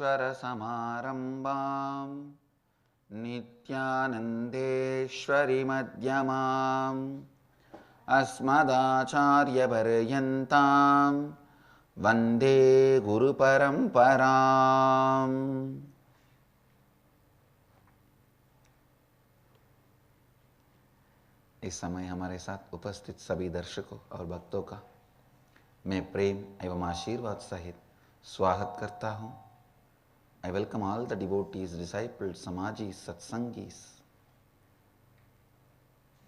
सदाशिवसमारम्भां नित्यानन्देश्वरीमध्यमाम् अस्मदाचार्यपर्यन्तां वन्दे गुरुपरम्पराम्। इस समय हमारे साथ उपस्थित सभी दर्शकों और भक्तों का मैं प्रेम एवं आशीर्वाद सहित स्वागत करता हूँ। I welcome all the devotees, disciples, Samajis, Satsangis,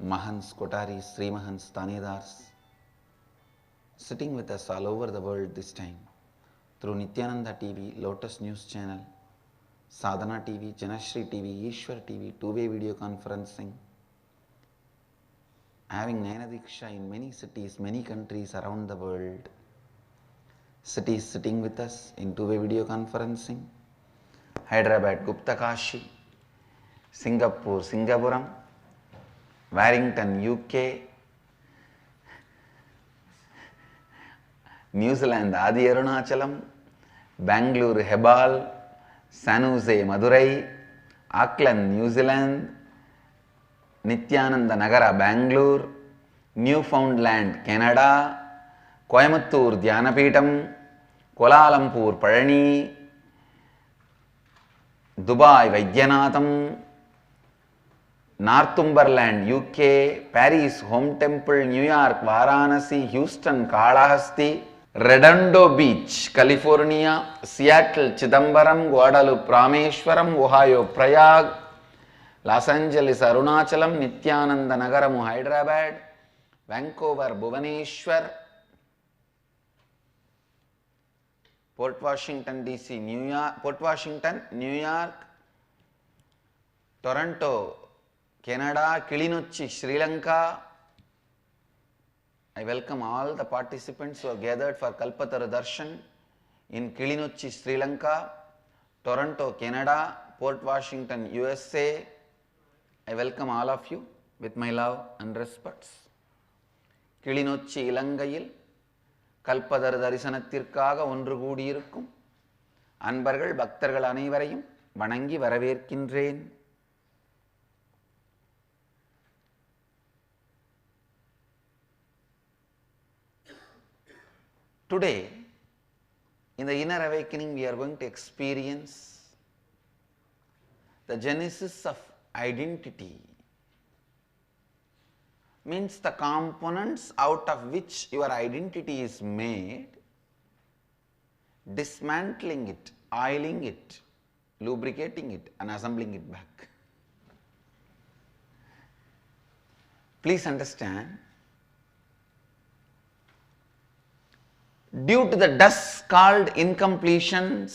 Mahans, Kotaris, Sri Mahans, Tanedars, sitting with us all over the world this time through Nithyananda TV, Lotus News Channel, Sadhana TV, Janashri TV, Ishwar TV, two-way video conferencing, having Nayanadiksha in many cities, many countries around the world, cities sitting with us in two-way video conferencing, Hyderabad, Gupta Kashi, Singapore, Singapuram, Warrington, UK, New Zealand, Adi Arunachalam, Bangalore, Hebal, San Jose, Madurai, Auckland, New Zealand, Nithyananda Nagara, Bangalore, Newfoundland, Canada, Coimbatore, Dhyanapitham, Kuala Lumpur, Palani, Dubai, Vaidyanatham, Northumberland, UK, Paris, Home Temple, New York, Varanasi, Houston, Kalahasti, Redondo Beach, California, Seattle, Chidambaram, Guadalupe, Rameshwaram, Ohio, Prayag, Los Angeles, Arunachalam, Nithyananda Nagaram, Hyderabad, Vancouver, Bhubaneswar, Port Washington, DC, New York, Toronto, Canada, Kilinochchi, Sri Lanka. I welcome all the participants who are gathered for Kalpataru Darshan in Kilinochchi, Sri Lanka, Toronto, Canada, Port Washington, USA. I welcome all of you with my love and respects. Kilinochchi Ilangayil Kalpataru தரிசனத்திற்காக ஒன்று கூடியிருக்கும் அன்பர்கள் பக்தர்கள் அனைவரையும் வணங்கி வரவேற்கின்றேன். Today, in the inner awakening, we are going to experience the genesis of identity. Means the components out of which your identity is made, dismantling it, oiling it, lubricating it and assembling it back. Please understand, due to the dust called incompletions,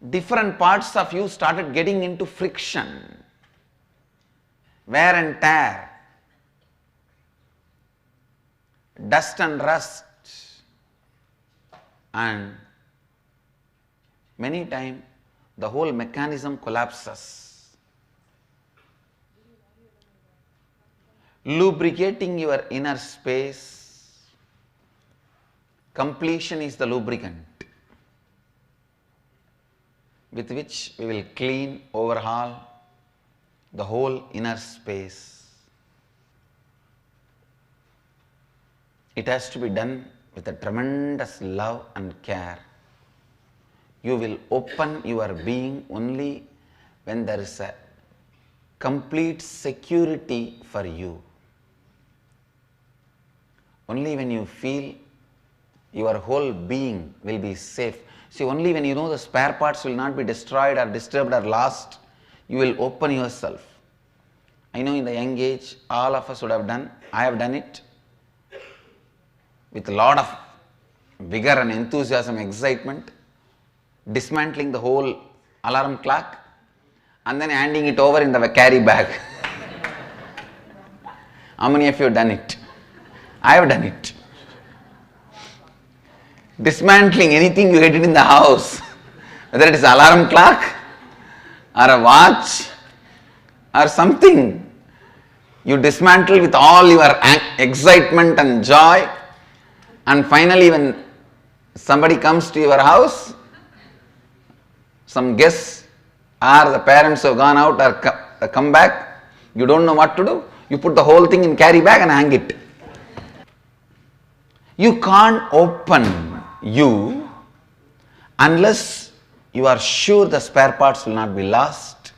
different parts of you started getting into friction, wear and tear, dust and rust, and many times the whole mechanism collapses. Lubricating your inner space, completion is the lubricant with which we will clean, overhaul the whole inner space. It has to be done with a tremendous love and care. You will open your being only when there is a complete security for you. Only when you feel your whole being will be safe. See, only when you know the spare parts will not be destroyed or disturbed or lost, you will open yourself. I know in the young age, all of us would have done, I have done it with a lot of vigor and enthusiasm, excitement, dismantling the whole alarm clock and then handing it over in the carry bag. How many of you have done it? I have done it. Dismantling anything you get it in the house, whether it is alarm clock or a watch or something, you dismantle with all your excitement and joy, and finally when Somebody comes to your house, some guests or the parents who have gone out or come back, you don't know what to do, you put the whole thing in carry bag and hang it. You can't open you unless you are sure the spare parts will not be lost.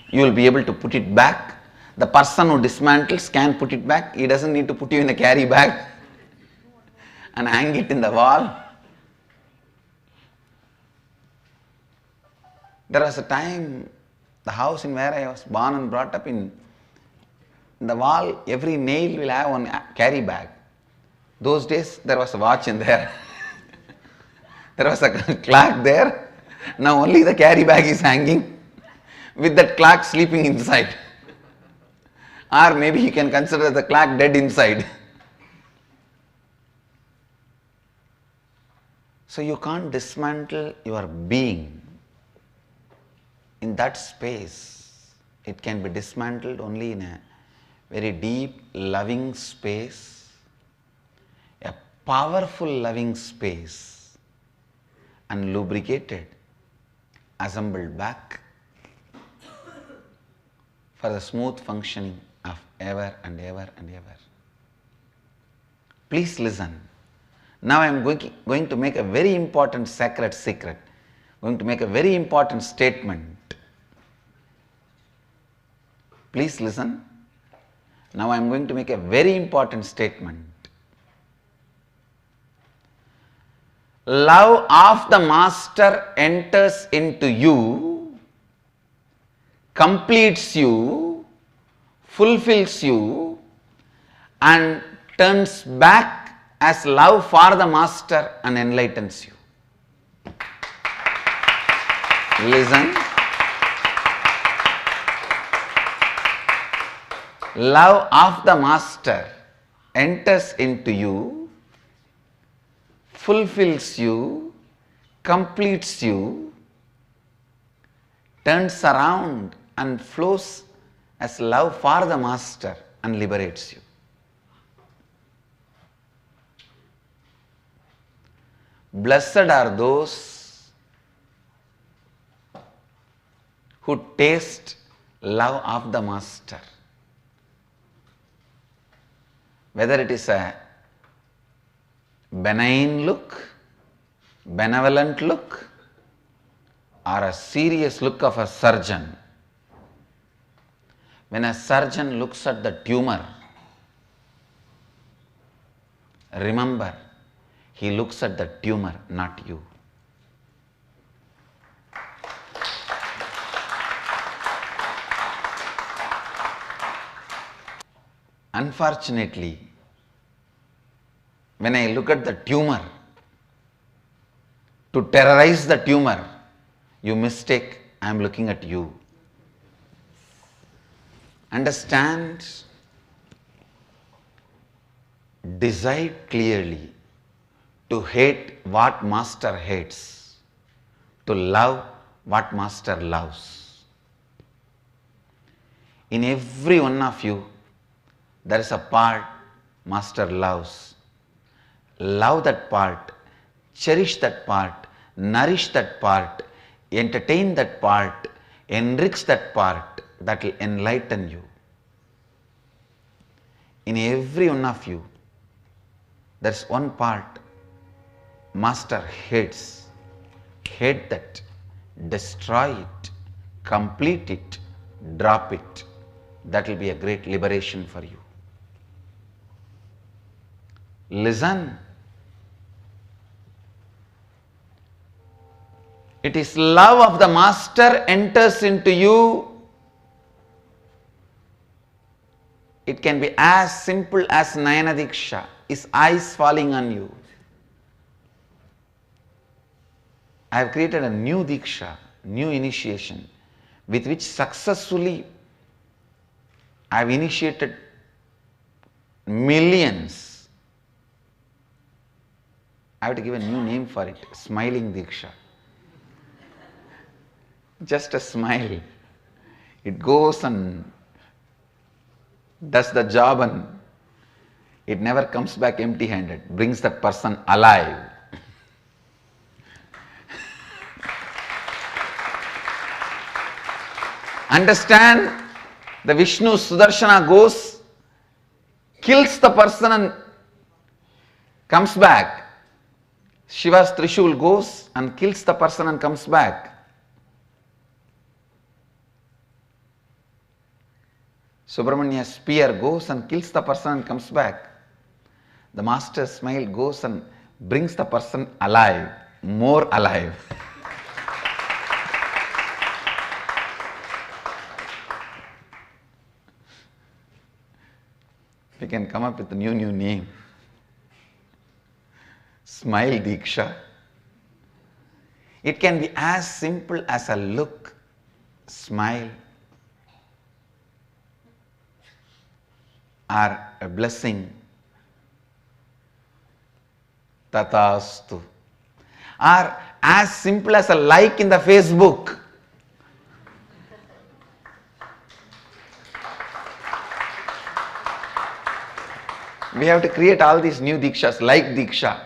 You will be able to put it back. The person who dismantles can put it back. He doesn't need to put you in a carry bag and hang it in the wall. There was a time, the house in where I was born and brought up, in the wall, every nail will have one carry bag. Those days there was a watch in there. There was a clock there. Now only the carry bag is hanging with that clock sleeping inside. Or maybe you can consider the clock dead inside. So you can't dismantle your being in that space. It can be dismantled only in a very deep, loving space, a powerful loving space, and lubricated, assembled back for the smooth functioning of ever and ever and ever. Please listen. Now I am going to make a very important sacred secret, going to make a very important statement. Please listen. Now I am going to make a very important statement. Love of the Master enters into you, completes you, fulfills you, and turns back as love for the Master and enlightens you. Listen. Love of the Master enters into you, fulfills you, completes you, turns around and flows as love for the Master and liberates you. Blessed are those who taste love of the Master. Whether it is a benign look, benevolent look, or a serious look of a surgeon. When a surgeon looks at the tumor, remember, he looks at the tumor, not you. Unfortunately, when I look at the tumor, to terrorize the tumor, you mistake I am looking at you. Understand, decide clearly to hate what Master hates, to love what Master loves. In every one of you, there is a part Master loves. Love that part, cherish that part, nourish that part, entertain that part, enrich that part, that will enlighten you. In every one of you, there is one part Master hates. Hate that, destroy it, complete it, drop it. That will be a great liberation for you. Listen. It is love of the Master enters into you. It can be as simple as Nayana Diksha, his eyes falling on you. I have created a new Diksha, new initiation, with which successfully I have initiated millions. I have to give a new name for it, Smiling Diksha. Just a smile. It goes and does the job and It never comes back empty-handed, brings that person alive. Understand? The Vishnu Sudarshana goes, kills the person and comes back. Shiva's Trishul goes and kills the person and comes back. Subramania's spear goes and kills the person and comes back. The master's smile goes and brings the person alive, more alive. We can come up with a new name. Smile Diksha. It can be as simple as a look, smile, or a blessing, Tatastu. Or as simple as a like in the Facebook. We have to create all these new Dikshas, like Diksha.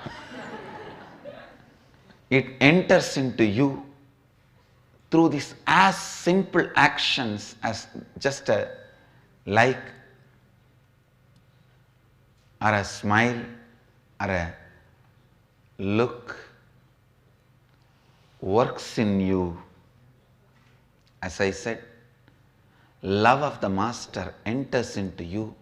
It enters into you through these as simple actions as just a like, or a smile, or a look, works in you. As I said, love of the Master enters into you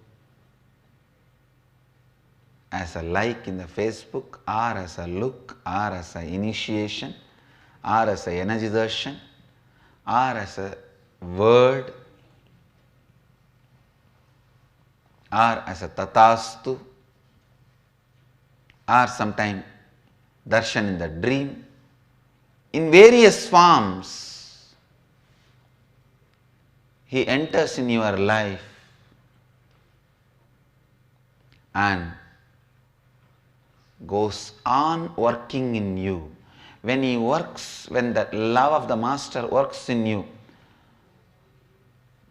as a like in the Facebook, or as a look, or as an initiation, or as a energy darshan, or as a word, or as a tatastu, or sometime darshan in the dream. In various forms, he enters in your life and goes on working in you. When he works, when the love of the Master works in you,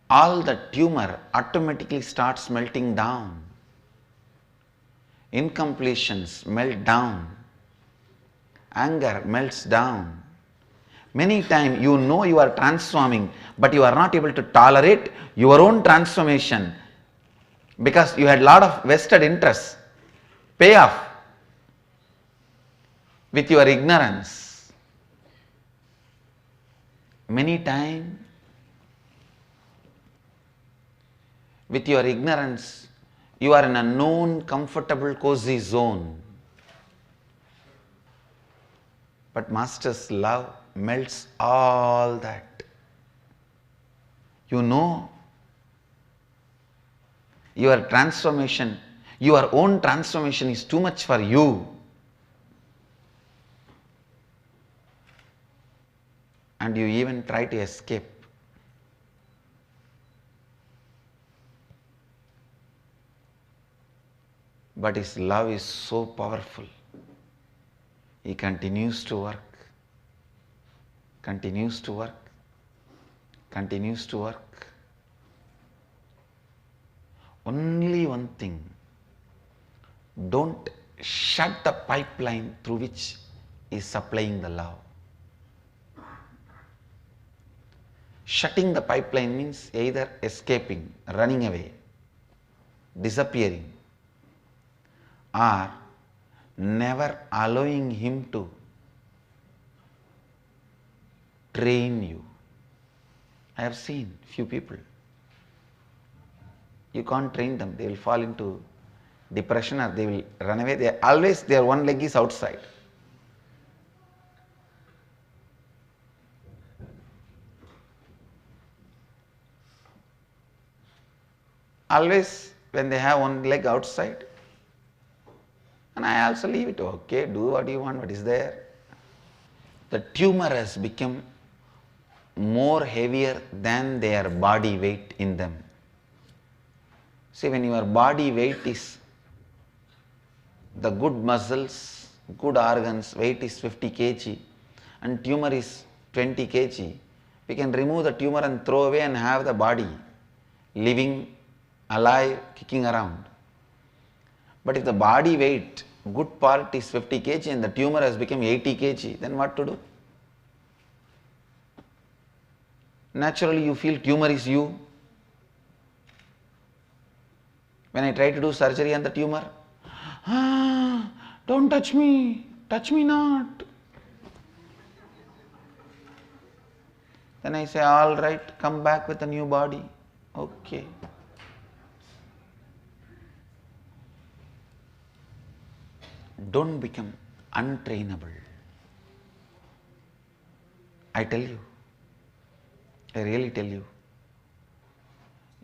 all the tumor automatically starts melting down. Incompletions melt down. Anger melts down. Many times you know you are transforming, but you are not able to tolerate your own transformation because you had a lot of vested interests. Payoff with your ignorance. Many times, with your ignorance, you are in a known, comfortable, cozy zone. But Master's love melts all that. You know your transformation, your own transformation is too much for you. And you even try to escape. But his love is so powerful. He continues to work, continues to work, continues to work. Only one thing, don't shut the pipeline through which he is supplying the love. Shutting the pipeline means either escaping, running away, disappearing, or never allowing him to train you. I have seen few people. You can't train them. They will fall into depression or they will run away. They always, their one leg is outside. Always when they have one leg outside, and I also leave it, okay, do what you want, what is there. The tumor has become more heavier than their body weight in them. See, when your body weight is, the good muscles, good organs, weight is 50 kg and tumor is 20 kg, we can remove the tumor and throw away and have the body living, alive, kicking around. But if the body weight, good part is 50 kg and the tumor has become 80 kg, then what to do? Naturally you feel tumor is you. When I try to do surgery on the tumor, don't touch me not. Then I say, all right, come back with a new body. Okay. Don't become untrainable. I tell you, I really tell you,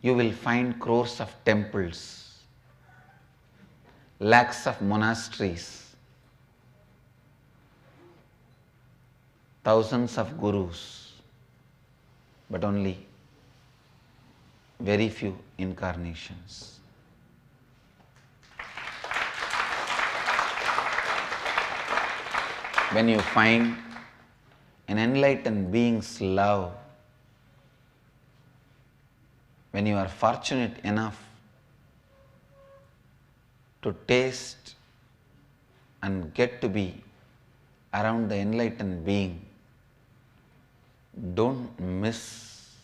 you will find crores of temples, lakhs of monasteries, thousands of gurus, but only very few incarnations. When you find an enlightened being's love, when you are fortunate enough to taste and get to be around the enlightened being, don't miss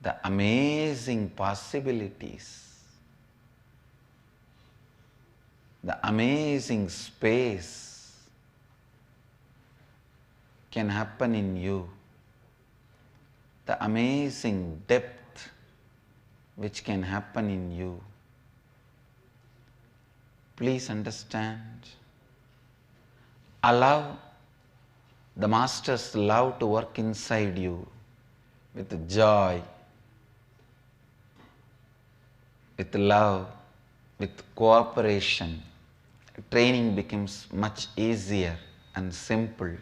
the amazing possibilities, the amazing space can happen in you, the amazing depth which can happen in you. Please understand. Allow the Master's love to work inside you with joy, with love, with cooperation. Training becomes much easier and simple,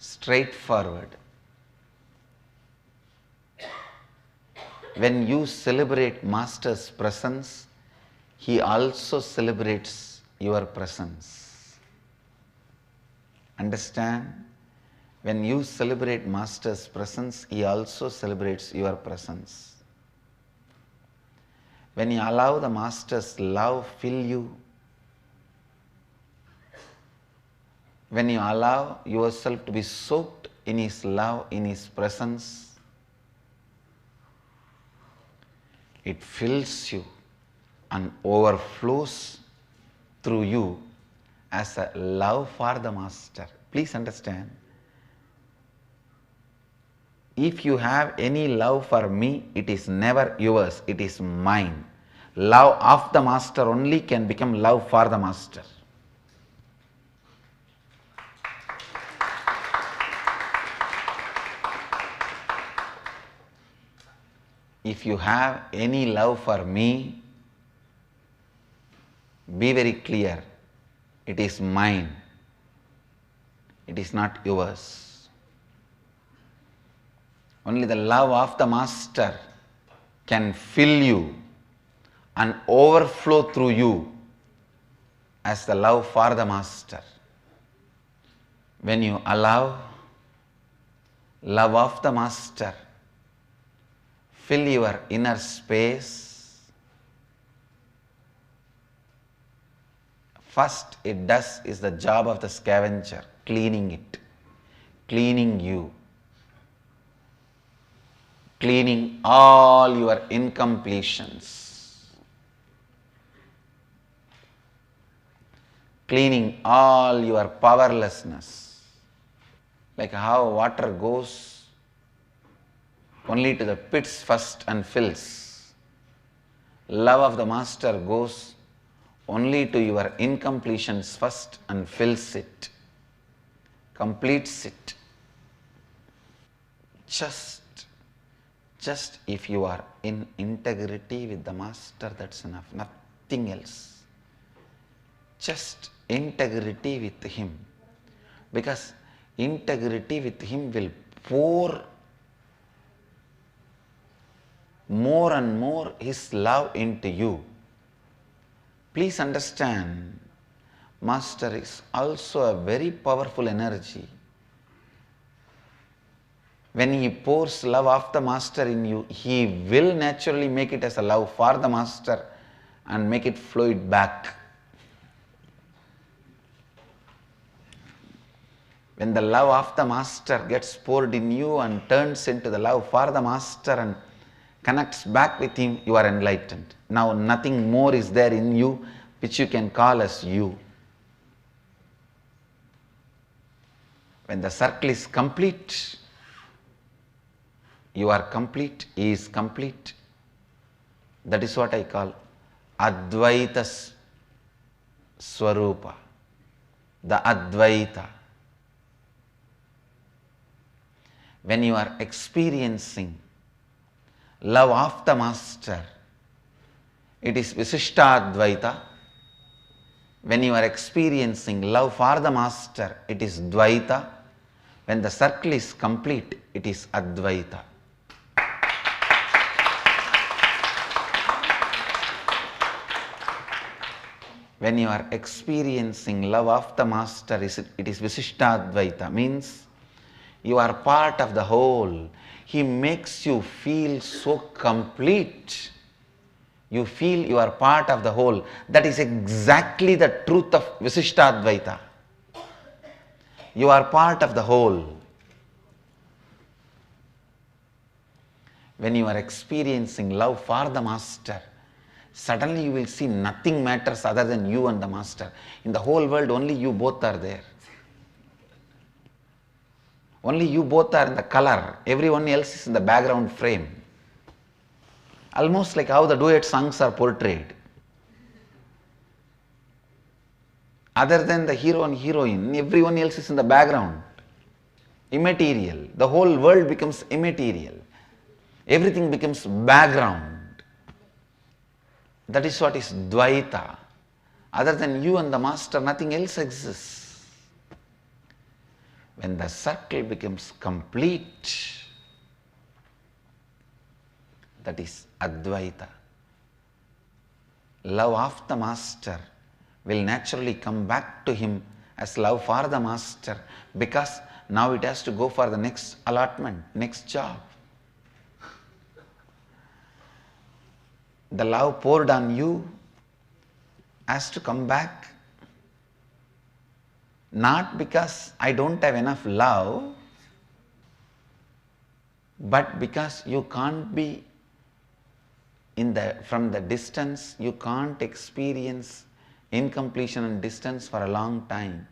straightforward. When you celebrate Master's presence, He also celebrates your presence. Understand? When you celebrate Master's presence, He also celebrates your presence. When you allow the Master's love fill you, when you allow yourself to be soaked in His love, in His presence, it fills you and overflows through you as a love for the Master. Please understand. If you have any love for me, it is never yours, it is mine. Love of the Master only can become love for the Master. If you have any love for me, be very clear, it is mine, it is not yours. Only the love of the Master can fill you and overflow through you as the love for the Master. When you allow love of the Master fill your inner space, first it does is the job of the scavenger, cleaning it, cleaning you, cleaning all your incompletions, cleaning all your powerlessness. Like how water goes only to the pits first and fills. Love of the Master goes only to your incompletions first and fills it, completes it. Just if you are in integrity with the Master, that's enough, nothing else. Just integrity with Him, because integrity with Him will pour more and more His love into you. Please understand, Master is also a very powerful energy. When He pours love of the Master in you, He will naturally make it as a love for the Master and make it fluid back. When the love of the Master gets poured in you and turns into the love for the Master and connects back with him, you are enlightened. Now nothing more is there in you which you can call as you. When the circle is complete, you are complete, he is complete. That is what I call Advaita Swarupa, the Advaita. When you are experiencing love of the Master, it is Visishtadvaita. When you are experiencing love for the Master, it is Dvaita. When the circle is complete, it is Advaita. When you are experiencing love of the Master, it is Visishtadvaita, means you are part of the whole. He makes you feel so complete. You feel you are part of the whole. That is exactly the truth of Visishtadvaita. You are part of the whole. When you are experiencing love for the Master, suddenly you will see nothing matters other than you and the Master. In the whole world, only you both are there. Only you both are in the color. Everyone else is in the background frame. Almost like how the duet songs are portrayed. Other than the hero and heroine, everyone else is in the background. Immaterial. The whole world becomes immaterial. Everything becomes background. That is what is Dvaita. Other than you and the Master, nothing else exists. When the circle becomes complete, that is Advaita. Love of the Master will naturally come back to him as love for the Master, because now it has to go for the next allotment, next job. The love poured on you has to come back. Not because I don't have enough love, but because you can't be from the distance, you can't experience incompletion and distance for a long time.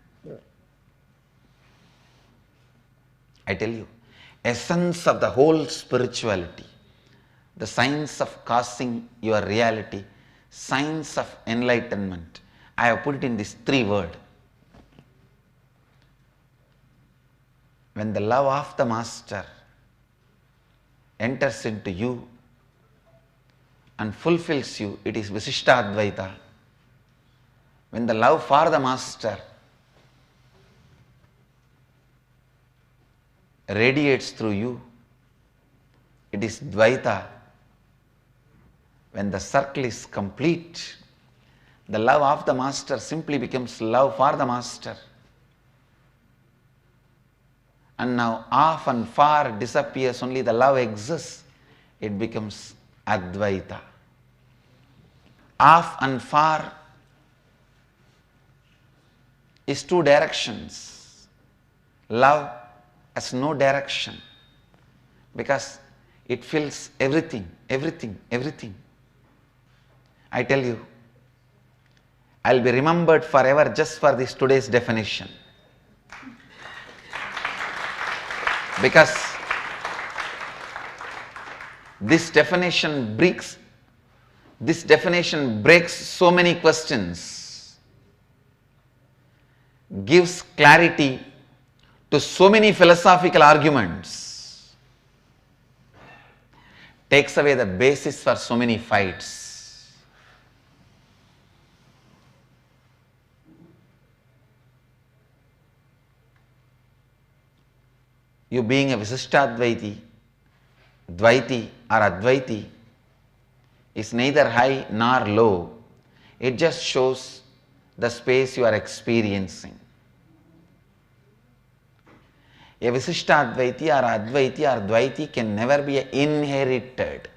I tell you, essence of the whole spirituality, the science of causing your reality, science of enlightenment, I have put it in these 3 words. When the love of the Master enters into you and fulfills you, it is Visishtadvaita. When the love for the Master radiates through you, it is Dvaita. When the circle is complete, the love of the Master simply becomes love for the Master. And now off and far disappears, only the love exists. It becomes Advaita. Off and far is 2 directions. Love has no direction because it fills everything, everything, everything. I tell you, I'll be remembered forever just for this today's definition. Because this definition breaks so many questions, gives clarity to so many philosophical arguments, takes away the basis for so many fights. You being a Visishtadvaiti, Dvaiti or Advaiti is neither high nor low. It just shows the space you are experiencing. A Visishtadvaiti or Advaiti or Dvaiti can never be inherited.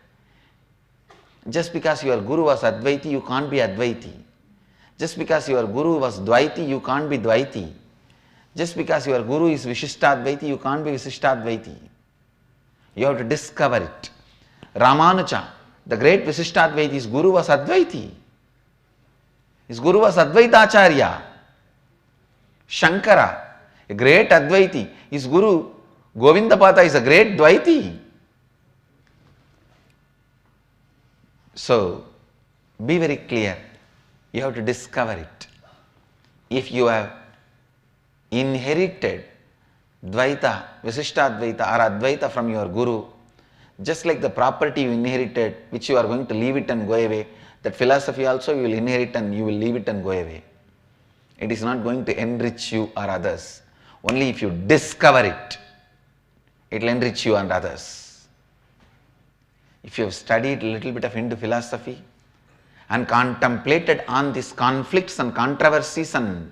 Just because your Guru was Advaiti, you can't be Advaiti. Just because your Guru was Dvaiti, you can't be Dvaiti. Just because your Guru is Vishishtadvaiti, you can't be Vishishtadvaiti. You have to discover it. Ramanuja, the great Vishishtadvaiti's Guru was Advaiti. His Guru was Advaitacharya. Shankara, a great Advaiti. His Guru, Govindapata, is a great Dvaiti. So, be very clear. You have to discover it. If you have inherited Dvaita, Vishishtadvaita or Advaita from your Guru, just like the property you inherited, which you are going to leave it and go away, that philosophy also you will inherit and you will leave it and go away. It is not going to enrich you or others. Only if you discover it, it will enrich you and others. If you have studied a little bit of Hindu philosophy and contemplated on these conflicts and controversies and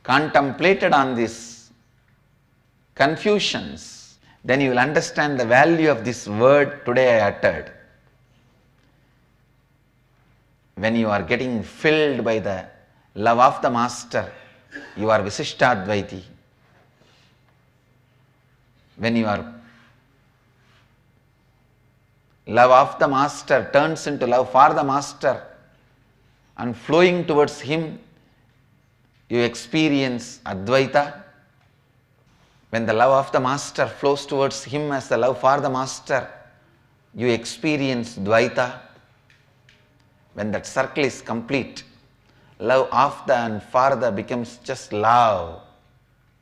contemplated on these confusions, then you will understand the value of this word today I uttered. When you are getting filled by the love of the Master, you are Vishishtadvaiti. When your love of the Master turns into love for the Master and flowing towards Him, you experience Advaita. When the love of the Master flows towards Him as the love for the Master, you experience Dvaita. When that circle is complete, love of the and for the becomes just love.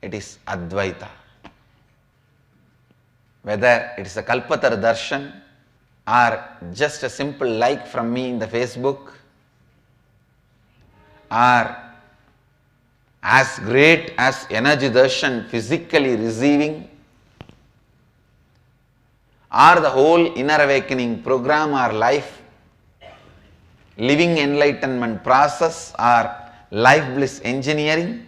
It is Advaita. Whether it is a Kalpatara Darshan or just a simple like from me in the Facebook, or as great as energy darshan physically receiving, or the whole inner awakening program or life living enlightenment process or life bliss engineering,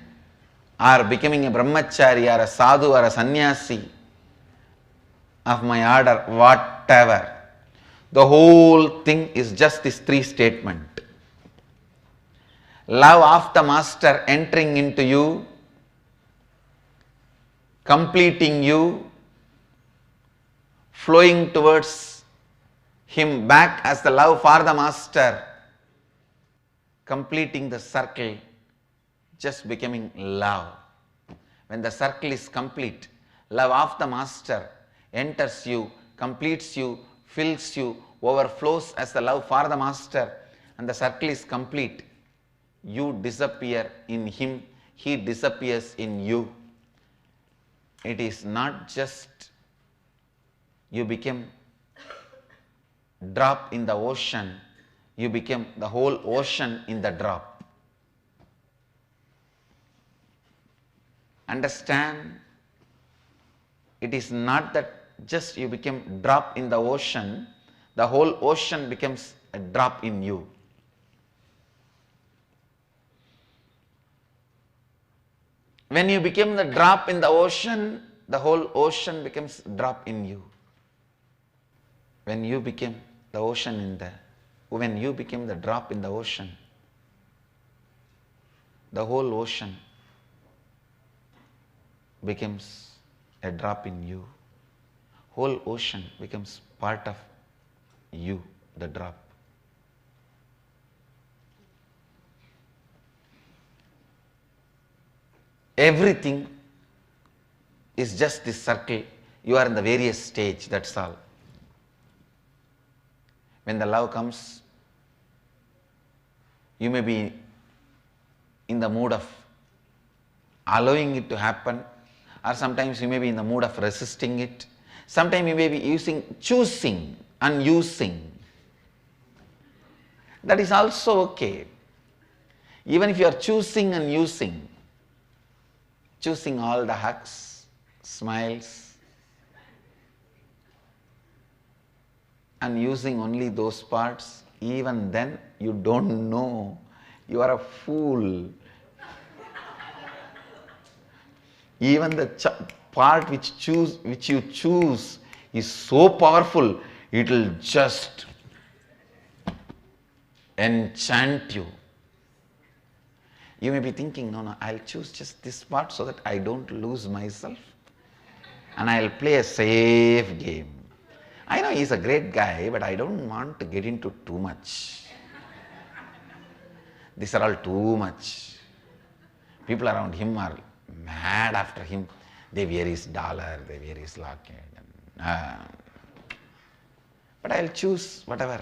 or becoming a brahmachari or a sadhu or a sannyasi of my order, whatever, the whole thing is just this three statement. Love of the Master entering into you, completing you, flowing towards Him back as the love for the Master, completing the circle, just becoming love. When the circle is complete, love of the Master enters you, completes you, fills you, overflows as the love for the Master, and the circle is complete. You disappear in Him, He disappears in you. It is not just you become drop in the ocean, you become the whole ocean in the drop. Understand, it is not that just you become drop in the ocean, the whole ocean becomes a drop in you. When you become the drop in the ocean, the whole ocean becomes drop in you. When you became the ocean in the, when you became the drop in the ocean, the whole ocean becomes a drop in you. Whole ocean becomes part of you, the drop. Everything is just this circle. You are in the various stage, that's all. When the love comes, you may be in the mood of allowing it to happen, or sometimes you may be in the mood of resisting it. Sometimes you may be choosing and using. That is also okay. Even if you are choosing and using, choosing all the hugs, smiles, and using only those parts, even then you don't know. You are a fool. Even the part which you choose, is so powerful, it will just enchant you. You may be thinking, no, I'll choose just this part so that I don't lose myself. And I'll play a safe game. I know he's a great guy, but I don't want to get into too much. These are all too much. People around him are mad after him. They wear his dollar, they wear his locket. But I'll choose whatever.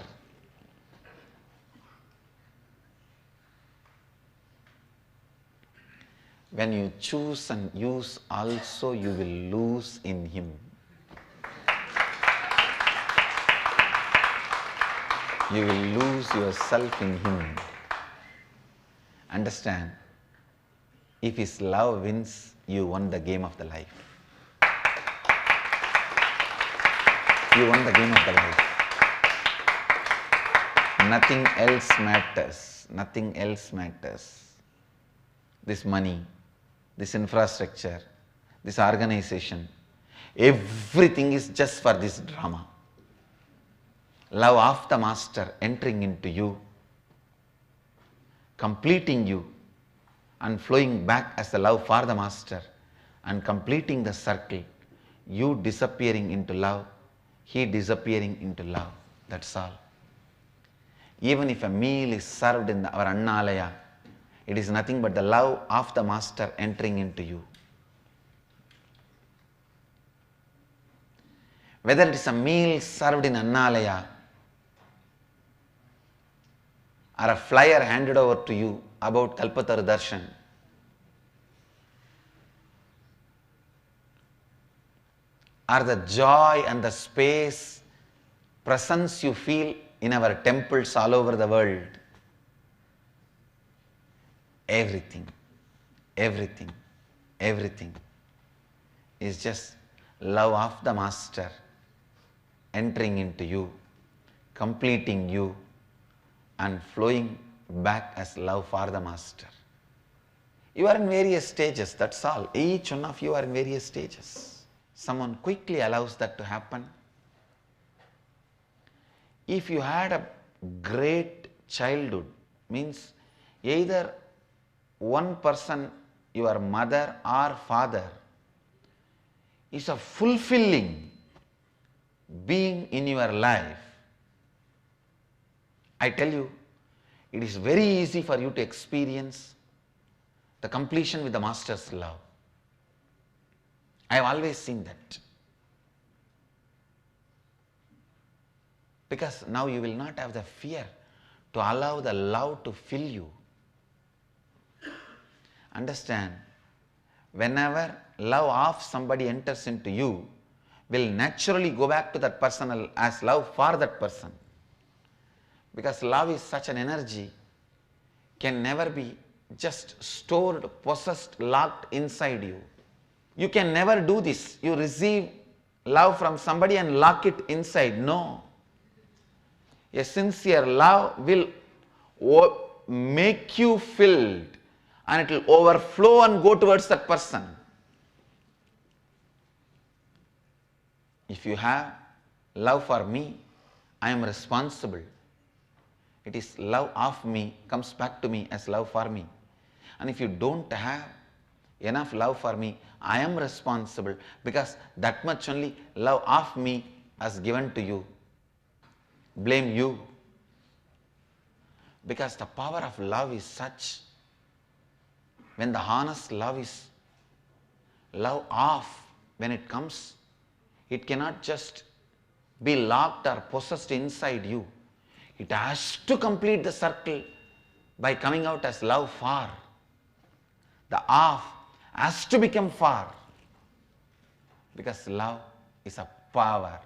When you choose and use also, you will lose in him. You will lose yourself in him. Understand? If his love wins, you won the game of the life. You won the game of the life. Nothing else matters. Nothing else matters. This money, this infrastructure, this organization, everything is just for this drama. Love of the Master entering into you, completing you, and flowing back as the love for the Master, and completing the circle, you disappearing into love, he disappearing into love. That's all. Even if a meal is served in our Annalaya, it is nothing but the love of the Master entering into you. Whether it is a meal served in Annalaya or a flyer handed over to you about Kalpataru Darshan, or the joy and the space, presence you feel in our temples all over the world, everything is just love of the Master entering into you, completing you, and flowing back as love for the Master. You are in various stages, that's all. Each one of you are in various stages. Someone quickly allows that to happen. If you had a great childhood, means either one person, your mother or father, is a fulfilling being in your life, I tell you, it is very easy for you to experience the completion with the Master's love. I have always seen that. Because now you will not have the fear to allow the love to fill you. Understand, whenever love of somebody enters into you, will naturally go back to that person as love for that person. Because love is such an energy, can never be just stored, possessed, locked inside you. You can never do this. You receive love from somebody and lock it inside. No. A sincere love will make you filled and it will overflow and go towards that person. If you have love for me, I am responsible. It is love of me, comes back to me as love for me. And if you don't have enough love for me, I am responsible, because that much only love of me has given to you. Blame you. Because the power of love is such, when the honest love is love of, when it comes, it cannot just be locked or possessed inside you. It has to complete the circle by coming out as love for. The of has to become for. Because love is a power.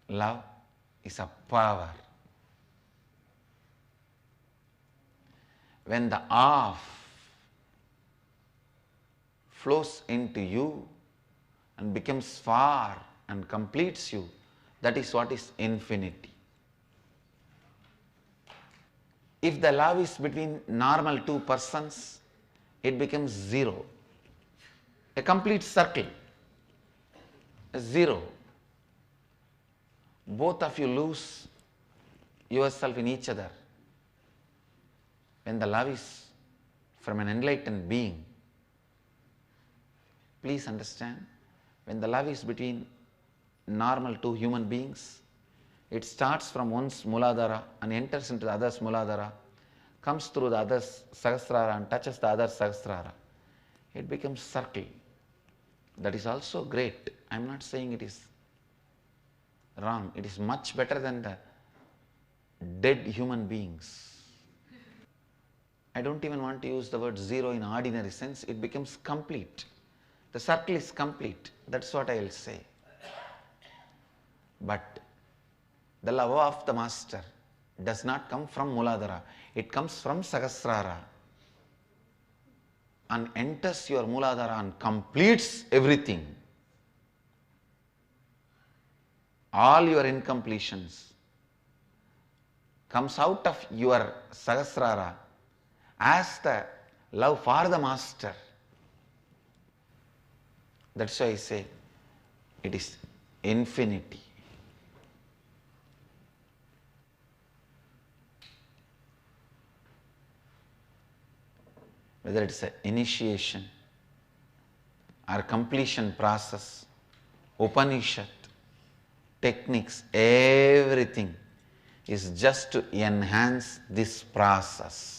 Love is a power. When the of flows into you and becomes far and completes you, that is what is infinity. If the love is between normal two persons, it becomes zero, a complete circle. zero. Both of you lose yourself in each other. When the love is from an enlightened being, please understand, when the love is between normal two human beings, it starts from one's Muladhara and enters into the other's Muladhara, comes through the other's Sahasrara and touches the other's Sahasrara. It becomes circle. That is also great. I am not saying it is wrong. It is much better than the dead human beings. I don't even want to use the word zero in ordinary sense. It becomes complete. The circle is complete. That's what I will say. But the love of the master does not come from Muladhara. It comes from Sahasrara and enters your Muladhara and completes everything. All your incompletions comes out of your Sahasrara as the love for the master. That's why I say it is infinity. Whether it's an initiation or completion process, Upanishad, techniques, everything is just to enhance this process.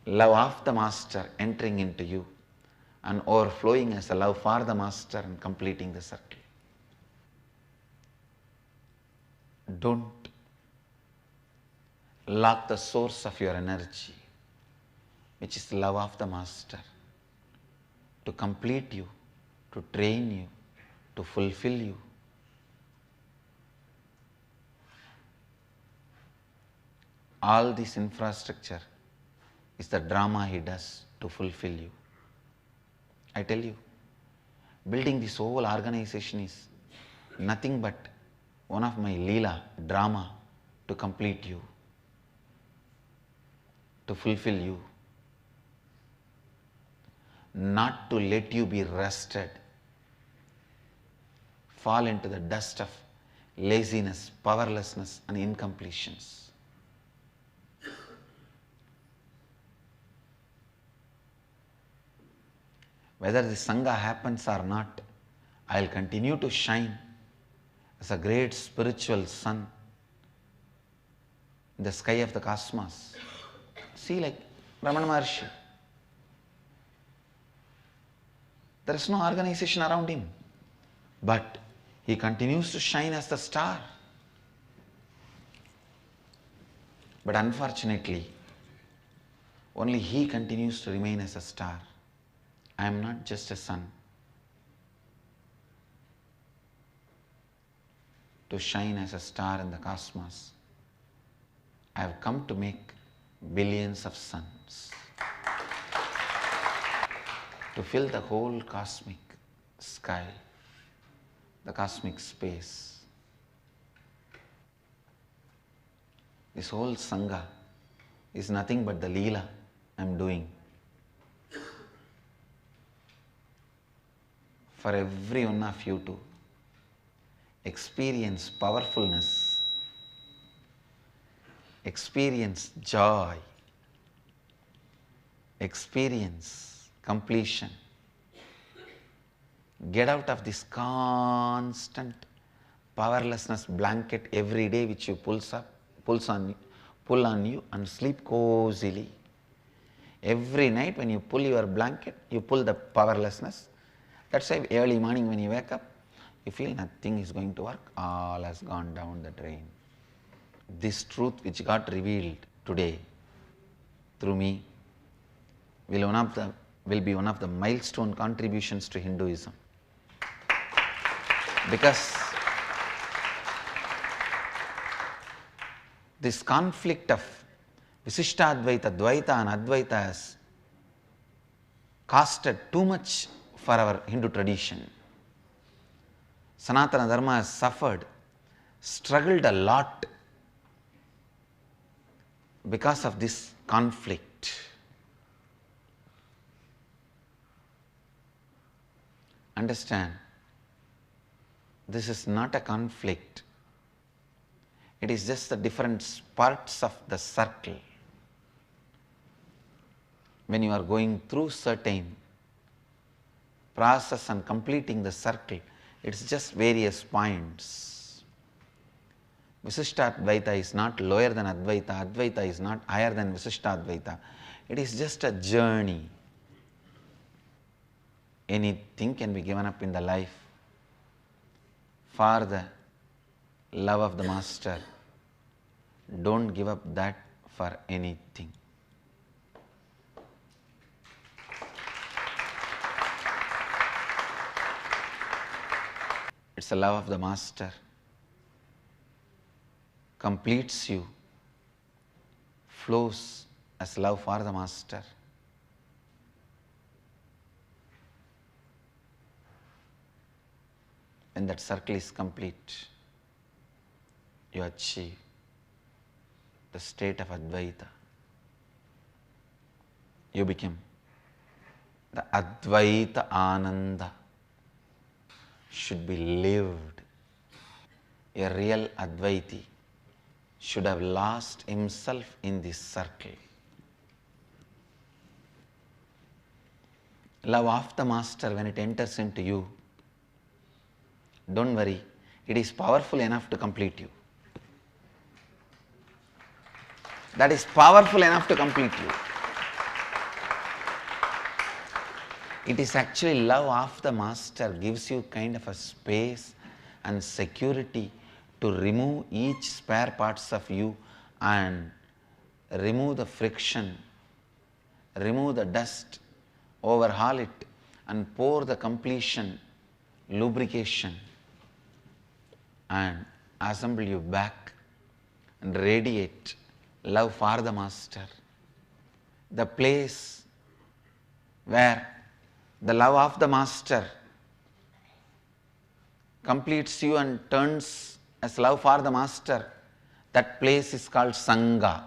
Love of the master entering into you and overflowing as a love for the master and completing the circle. Don't lock the source of your energy, which is the love of the master, to complete you, to train you, to fulfill you. All this infrastructure is the drama he does to fulfill you. I tell you, building this whole organization is nothing but one of my Leela, drama, to complete you, to fulfill you, not to let you be rested, fall into the dust of laziness, powerlessness and incompletions. Whether the Sangha happens or not, I will continue to shine as a great spiritual sun in the sky of the cosmos. See, like Ramana Maharshi, there is no organization around him, but he continues to shine as the star. But unfortunately, only he continues to remain as a star. I am not just a sun to shine as a star in the cosmos. I have come to make billions of suns to fill the whole cosmic sky, the cosmic space. This whole Sangha is nothing but the Leela I am doing for every one of you to experience powerfulness, experience joy, experience completion. Get out of this constant powerlessness blanket every day which you pull on you and sleep cozily. Every night when you pull your blanket, you pull the powerlessness. That's why early morning when you wake up, you feel nothing is going to work, all has gone down the drain. This truth which got revealed today through me will be one of the milestone contributions to Hinduism. Because this conflict of Visishtadvaita, Dvaita and Advaita has costed too much for our Hindu tradition. Sanatana Dharma has suffered, struggled a lot because of this conflict. Understand, this is not a conflict. It is just the different parts of the circle. When you are going through certain process and completing the circle, it's just various points. Visishtadvaita is not lower than Advaita, Advaita is not higher than Visishtadvaita. It is just a journey. Anything can be given up in the life for the love of the Master. Don't give up that for anything. It's the love of the Master. Completes you, flows as love for the Master. When that circle is complete, you achieve the state of Advaita. You become the Advaita Ananda. Should be lived. A real Advaiti should have lost himself in this circle. Love of the Master, when it enters into you, don't worry, it is powerful enough to complete you. That is powerful enough to complete you. It is actually love of the Master gives you kind of a space and security to remove each spare parts of you and remove the friction, remove the dust, overhaul it and pour the completion, lubrication and assemble you back and radiate love for the Master. The place where the love of the Master completes you and turns as love for the Master, that place is called Sangha.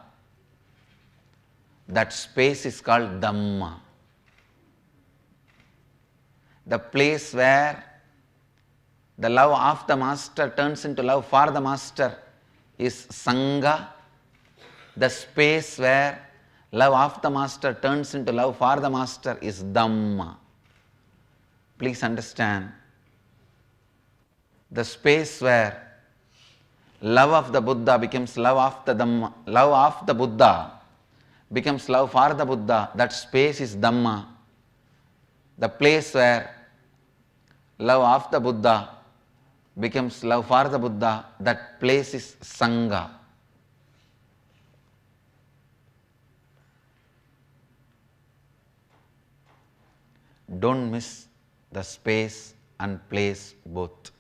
That space is called Dhamma. The place where the love of the Master turns into love for the Master is Sangha. The space where love of the Master turns into love for the Master is Dhamma. Please understand, the space where love of the Buddha becomes love of the Dhamma, love of the Buddha becomes love for the Buddha, that space is Dhamma. The place where love of the Buddha becomes love for the Buddha, that place is Sangha. Don't miss the space and place both.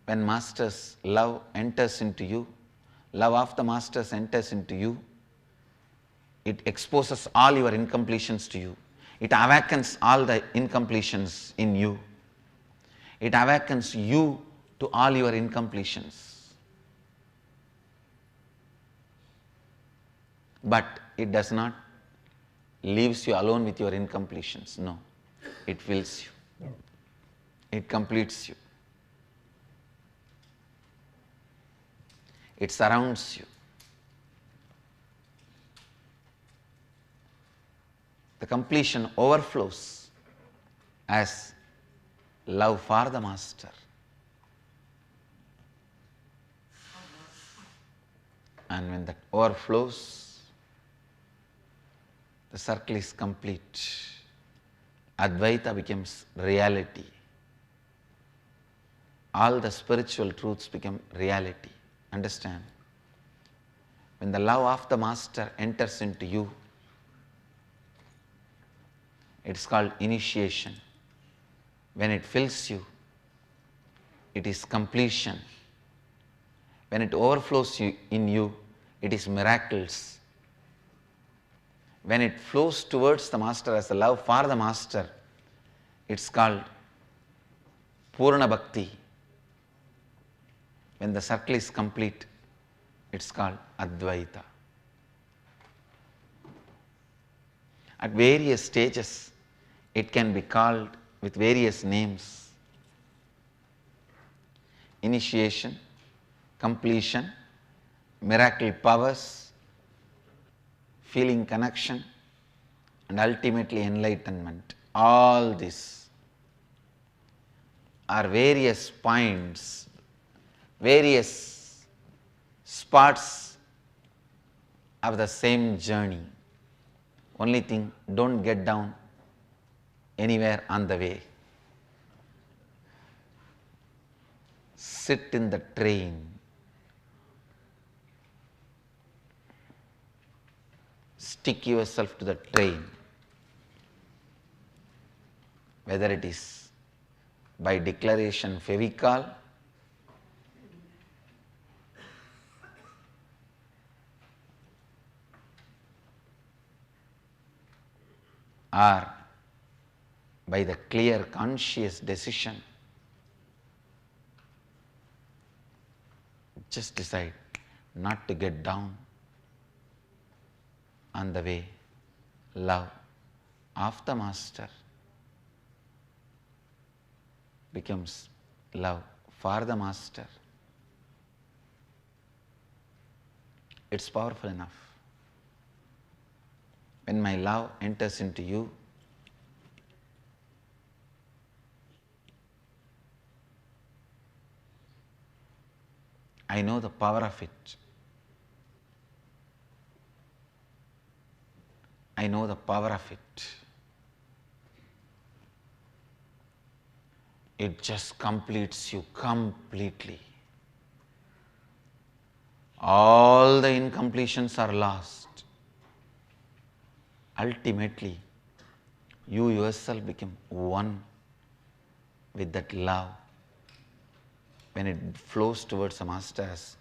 When Master's love enters into you, love of the Master's enters into you, it exposes all your incompletions to you. It awakens all the incompletions in you. It awakens you to all your incompletions. But it does not leaves you alone with your incompletions. No, it fills you. It completes you. It surrounds you. The completion overflows as love for the Master. And when that overflows, the circle is complete. Advaita becomes reality. All the spiritual truths become reality. Understand? When the love of the Master enters into you, it's called initiation. When it fills you, it is completion. When it overflows in you, it is miracles. When it flows towards the Master as the love for the Master, it's called Purna Bhakti. When the circle is complete, it's called Advaita. At various stages, it can be called with various names. Initiation, completion, miracle powers, feeling connection, and ultimately enlightenment. All these are various points, various spots of the same journey. Only thing, don't get down anywhere on the way. Sit in the train. Stick yourself to the train. Whether it is by declaration Fevicol, or by the clear conscious decision, just decide not to get down on the way. Love of the Master becomes love for the Master. It's powerful enough. When my love enters into you, I know the power of it. I know the power of it. It just completes you completely. All the incompletions are lost. Ultimately, you yourself become one with that love when it flows towards the Master as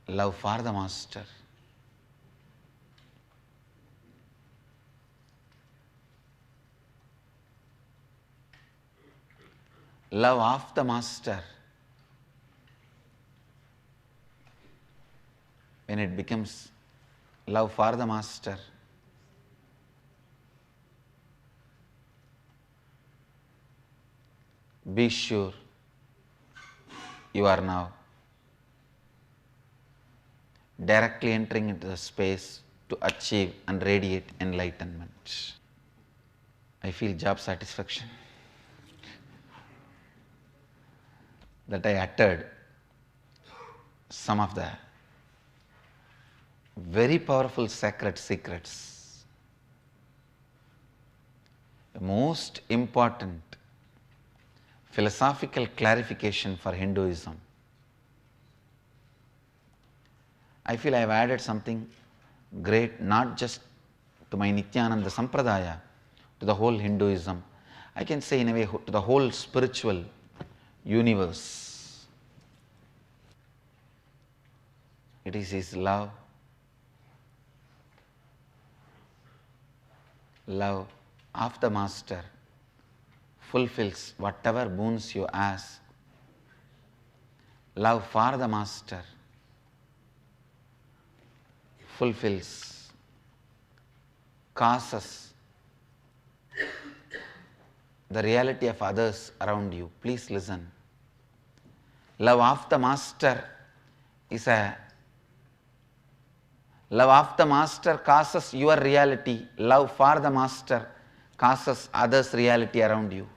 love for the Master. Love of the Master, when it becomes love for the Master, be sure you are now directly entering into the space to achieve and radiate enlightenment. I feel job satisfaction that I uttered some of the very powerful sacred secrets. The most important philosophical clarification for Hinduism. I feel I have added something great, not just to my Nithyananda Sampradaya, to the whole Hinduism. I can say in a way to the whole spiritual universe. It is His love. Love of the Master fulfills whatever boons you ask. Love for the Master fulfills, causes the reality of others around you. Please listen. Love of the Master is a love of the Master causes your reality. Love for the Master causes others' reality around you.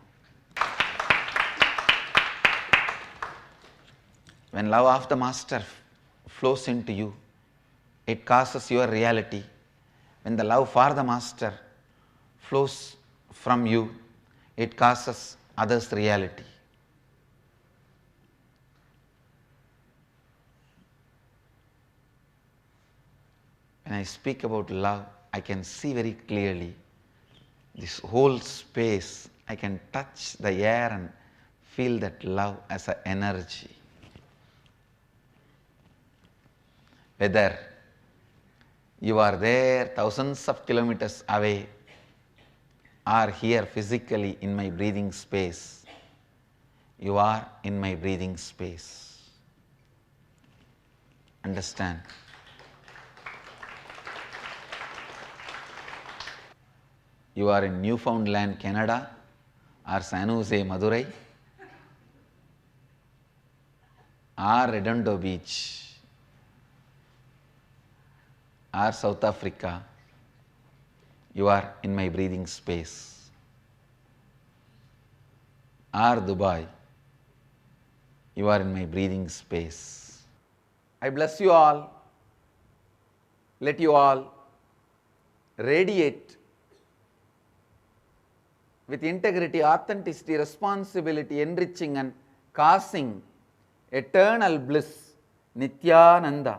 When love of the Master flows into you, it causes your reality. When the love for the Master flows from you, it causes others' reality. When I speak about love, I can see very clearly this whole space. I can touch the air and feel that love as an energy. Whether you are there thousands of kilometers away or here physically in my breathing space, you are in my breathing space. Understand? you are in Newfoundland, Canada, or San Jose, Madurai, or Redondo Beach, or South Africa, you are in my breathing space, or Dubai, you are in my breathing space. I bless you all. Let you all radiate with integrity, authenticity, responsibility, enriching and causing eternal bliss. Nithyananda.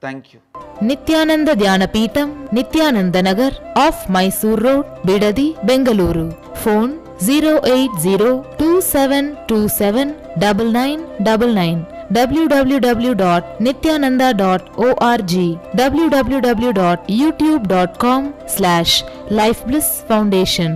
Thank you. Nithyananda Dhyanapitham, Nithyananda Nagar, off Mysore Road, Bidadi, Bengaluru. Phone 08027279999. www.nithyananda.org, www.youtube.com/Life Bliss Foundation.